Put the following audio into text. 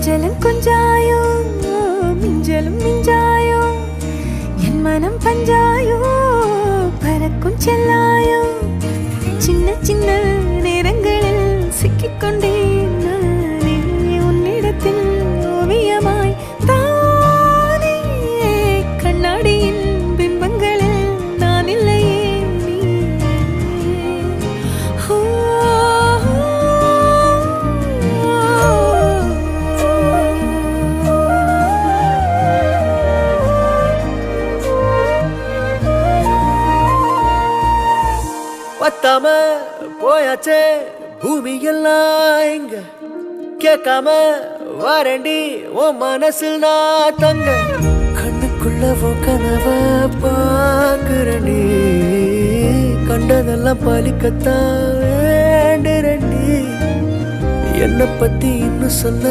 கொஞ்சலும் கொஞ்சாயோ மிஞ்சலும் மிஞ்சாயோ என் மனம் பஞ்சாயோ பறக்கும் செல்லாயோ சின்ன சின்ன நேரங்களில் சிக்கிக்கொண்டேன் நானே உன்னிடத்தில் ஓவியமாய் தானே கண்ணாடியின் பிம்பங்களில் நான் இல்லையே நீ பத்தாம போயாச்சே பூமி எல்லாம் இங்க கேட்காம வாரண்டி உன் மனசில் நான் தங்க கண்ணுக்குள்ள கனவ பாக்குறண்டி கண்டதெல்லாம் பலிக்கத்தான் வேண்டுறண்டி என்னை பத்தி இன்னும் சொல்ல